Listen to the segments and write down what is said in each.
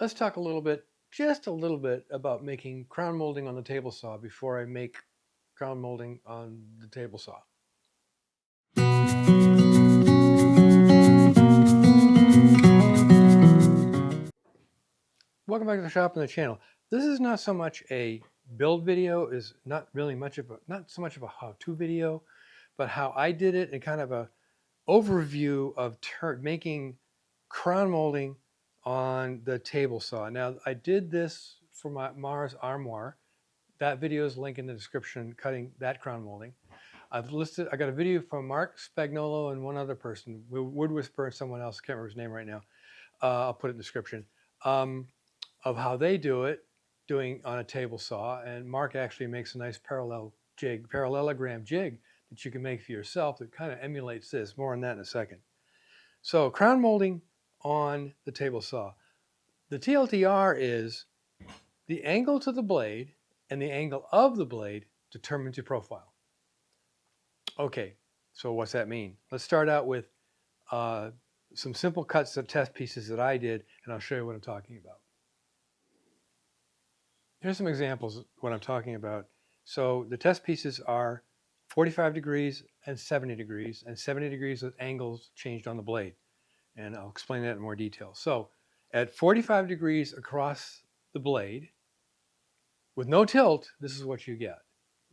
Let's talk a little bit, just a little bit, about making crown molding on the table saw before I make crown molding on the table saw. Welcome back to the shop and the channel. This is not so much a build video, is not really not so much of a how-to video, but how I did it and kind of a overview of making crown molding on the table saw. Now, I did this for my Mars armoire. That video is linked in the description, cutting that crown molding. I got a video from Marc Spagnuolo and one other person, Wood Whisperer and someone else, I can't remember his name right now. I'll put it in the description, of how they do it, doing on a table saw. And Marc actually makes a nice parallelogram jig that you can make for yourself that kind of emulates this. More on that in a second. So crown molding on the table saw. The TLDR is the angle to the blade and the angle of the blade determines your profile. Okay, so what's that mean? Let's start out with some simple cuts of test pieces that I did, and I'll show you what I'm talking about. Here's some examples of what I'm talking about. So the test pieces are 45 degrees and 70 degrees, and 70 degrees with angles changed on the blade. And I'll explain that in more detail. So at 45 degrees across the blade, with no tilt, this is what you get.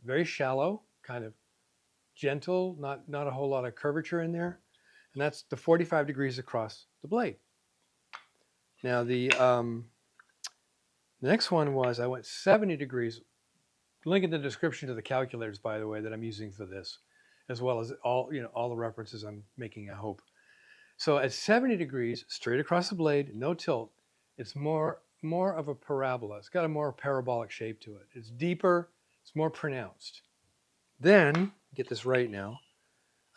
Very shallow, kind of gentle, not a whole lot of curvature in there. And that's the 45 degrees across the blade. Now the next one was I went 70 degrees. Link in the description to the calculators, by the way, that I'm using for this, as well as all the references I'm making, I hope. So at 70 degrees, straight across the blade, no tilt, it's more of a parabola. It's got a more parabolic shape to it. It's deeper, it's more pronounced. Then, get this right now,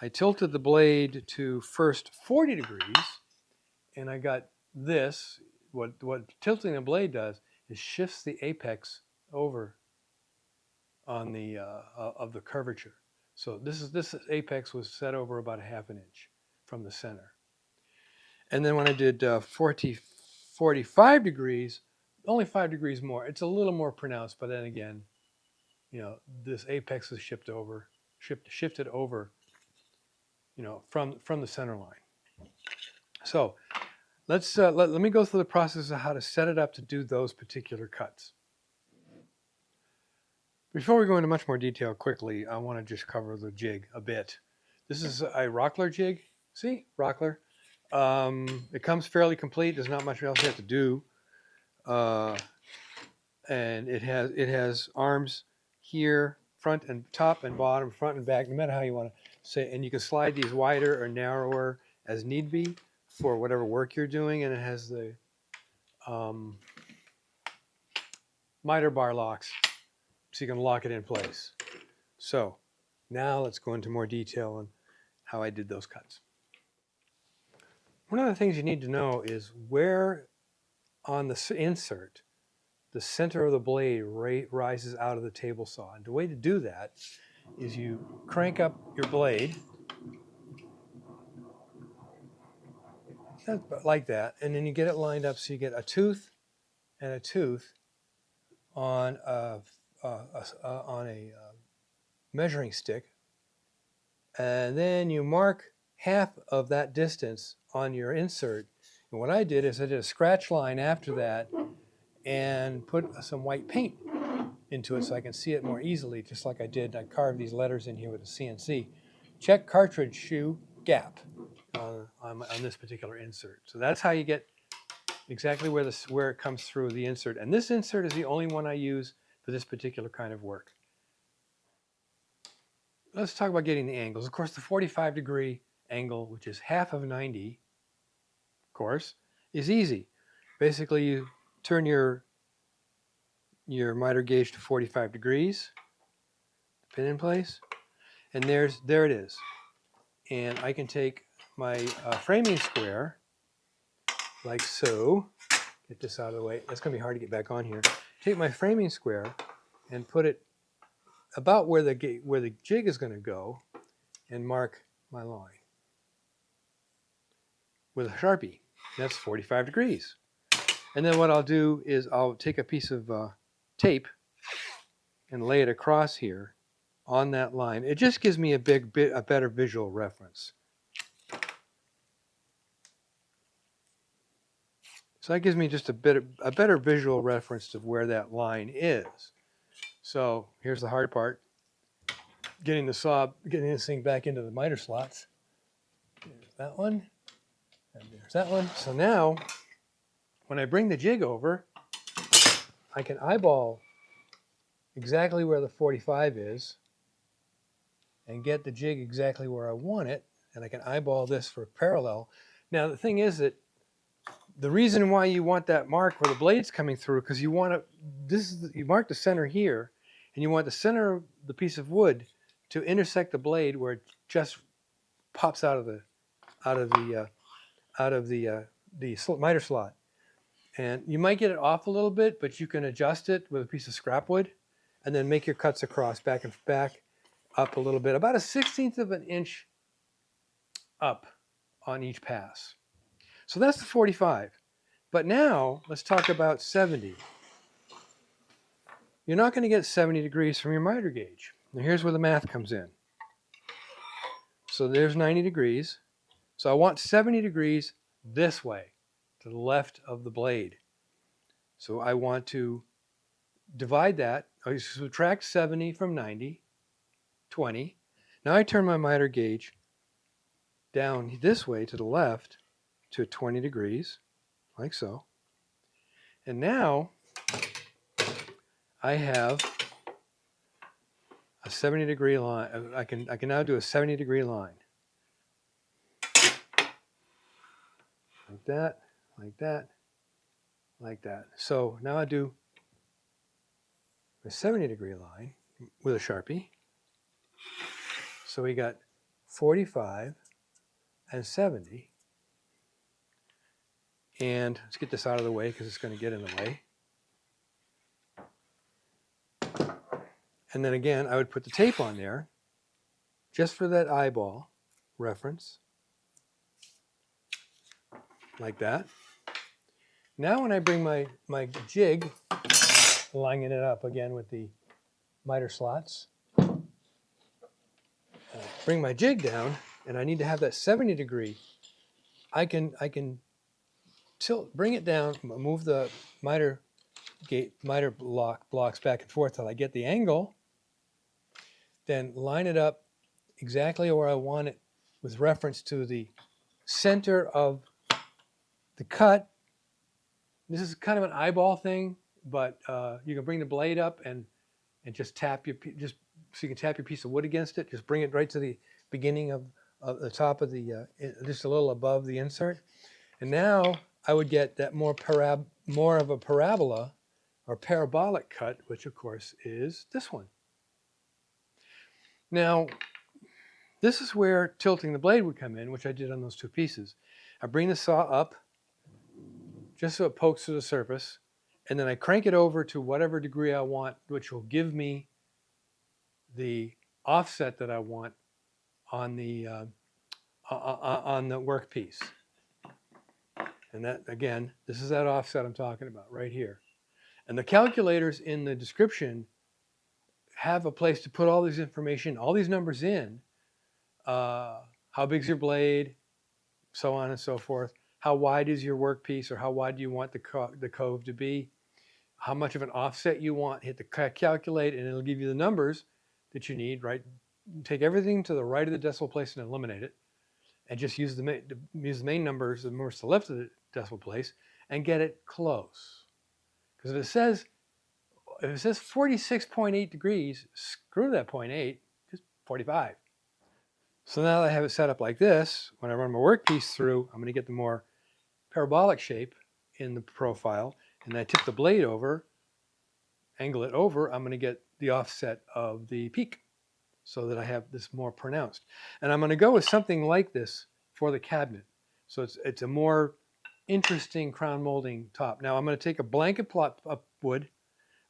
I tilted the blade to first 40 degrees, and I got this. What tilting the blade does is shifts the apex over on the of the curvature. So this apex was set over about a ½ inch from the center. And then when I did 45 degrees, only 5 degrees more. It's a little more pronounced, but then again, this apex is shifted over, from the center line. So let's let me go through the process of how to set it up to do those particular cuts. Before we go into much more detail, quickly, I want to just cover the jig a bit. This is a Rockler jig. See, Rockler. It comes fairly complete. There's not much else you have to do, and it has arms here, front and top and bottom, front and back, no matter how you want to say. And you can slide these wider or narrower as need be for whatever work you're doing. And it has the miter bar locks, so you can lock it in place. So now let's go into more detail on how I did those cuts. One of the things you need to know is where on the insert the center of the blade rises out of the table saw. And the way to do that is you crank up your blade like that, and then you get it lined up so you get a tooth and a tooth on a measuring stick, and then you mark half of that distance on your insert. And what I did is I did a scratch line after that and put some white paint into it so I can see it more easily, just like I did. I carved these letters in here with a CNC. Check cartridge shoe gap on this particular insert. So that's how you get exactly where it comes through the insert. And this insert is the only one I use for this particular kind of work. Let's talk about getting the angles. Of course, the 45-degree angle, which is half of 90, of course, is easy. Basically, you turn your miter gauge to 45 degrees, pin in place, and there it is. And I can take my framing square, like so. Get this out of the way. That's going to be hard to get back on here. Take my framing square and put it about where the jig is going to go, and mark my line with a Sharpie. That's 45 degrees. And then what I'll do is I'll take a piece of tape and lay it across here on that line. It just gives me a better visual reference. So that gives me just a better visual reference to where that line is. So here's the hard part: getting this thing back into the miter slots. There's that one, and there's that one. So now, when I bring the jig over, I can eyeball exactly where the 45 is and get the jig exactly where I want it, and I can eyeball this for parallel. Now the thing is that the reason why you want that mark where the blade's coming through, because you want to, you mark the center here, and you want the center of the piece of wood to intersect the blade where it just pops out of the miter slot. And you might get it off a little bit, but you can adjust it with a piece of scrap wood, and then make your cuts across, back and back, up a little bit, about 1/16 of an inch up on each pass. So that's the 45. But now let's talk about 70. You're not going to get 70 degrees from your miter gauge. Now here's where the math comes in. So there's 90 degrees. So I want 70 degrees this way, to the left of the blade. So I want to divide that. I subtract 70 from 90, 20. Now I turn my miter gauge down this way to the left to 20 degrees, like so. And now I have a 70 degree line. I can now do a 70 degree line. Like that, like that, like that. So now I do a 70 degree line with a Sharpie. So we got 45 and 70. And let's get this out of the way because it's going to get in the way. And then again, I would put the tape on there just for that eyeball reference, like that. Now when I bring my jig, lining it up again with the miter slots, bring my jig down, and I need to have that 70 degree, I can bring it down, move the miter blocks back and forth till I get the angle, then line it up exactly where I want it with reference to the center of the cut. This is kind of an eyeball thing, but you can bring the blade up and just tap so you can tap your piece of wood against it. Just bring it right to the beginning of the top of the, just a little above the insert. And now I would get that more of a parabola or parabolic cut, which of course is this one. Now, this is where tilting the blade would come in, which I did on those two pieces. I bring the saw up just so it pokes through the surface, and then I crank it over to whatever degree I want, which will give me the offset that I want on the workpiece. And that, again, this is that offset I'm talking about right here. And the calculators in the description have a place to put all this information, all these numbers in. How big's your blade, so on and so forth. How wide is your workpiece, or how wide do you want the cove to be? How much of an offset you want, hit the calculate, and it'll give you the numbers that you need, right? Take everything to the right of the decimal place and eliminate it, and just use the main numbers, the numbers to the left of the decimal place, and get it close. Because if it says 46.8 degrees, screw that 0.8, just 45. So now that I have it set up like this, when I run my workpiece through, I'm going to get the more parabolic shape in the profile, and I tip the blade over, angle it over, I'm going to get the offset of the peak so that I have this more pronounced. And I'm going to go with something like this for the cabinet. So it's a more interesting crown molding top. Now I'm going to take a blanket plot of wood.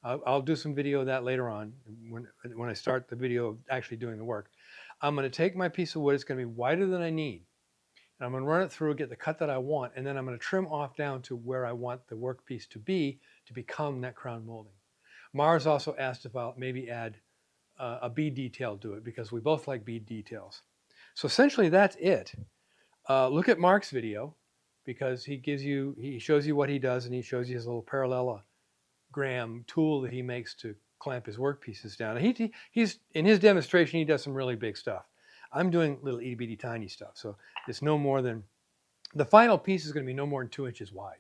I'll do some video of that later on when I start the video of actually doing the work. I'm going to take my piece of wood. It's going to be wider than I need. And I'm going to run it through, get the cut that I want, and then I'm going to trim off down to where I want the workpiece to be to become that crown molding. Mars also asked if I'll maybe add a bead detail to it because we both like bead details. So essentially that's it. Look at Marc's video because he shows you what he does, and he shows you his little parallelogram tool that he makes to clamp his workpieces down. And he's in his demonstration, he does some really big stuff. I'm doing little itty bitty tiny stuff. So it's no more than, the final piece is going to be no more than 2 inches wide.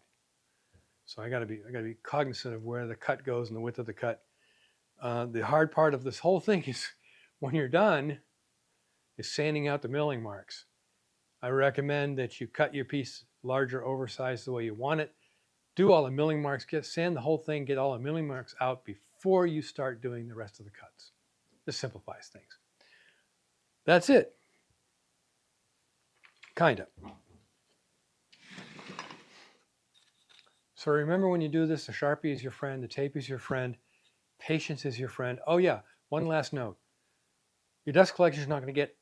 So I got to be cognizant of where the cut goes and the width of the cut. The hard part of this whole thing is when you're done is sanding out the milling marks. I recommend that you cut your piece larger, oversized the way you want it. Do all the milling marks, sand the whole thing, get all the milling marks out before you start doing the rest of the cuts. This simplifies things. That's it. Kinda. So remember, when you do this, the Sharpie is your friend, the tape is your friend, patience is your friend. Oh yeah, one last note. Your dust collection is not going to get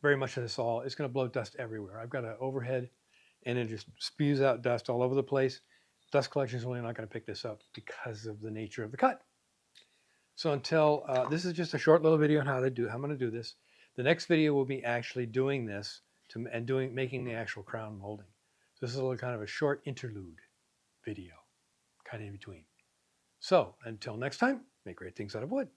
very much of this all. It's going to blow dust everywhere. I've got an overhead and it just spews out dust all over the place. Dust collection is really not going to pick this up because of the nature of the cut. So until, this is just a short little video on how I'm going to do this. The next video will be actually doing this making the actual crown molding. So this is a little kind of a short interlude video, kind of in between. So until next time, make great things out of wood.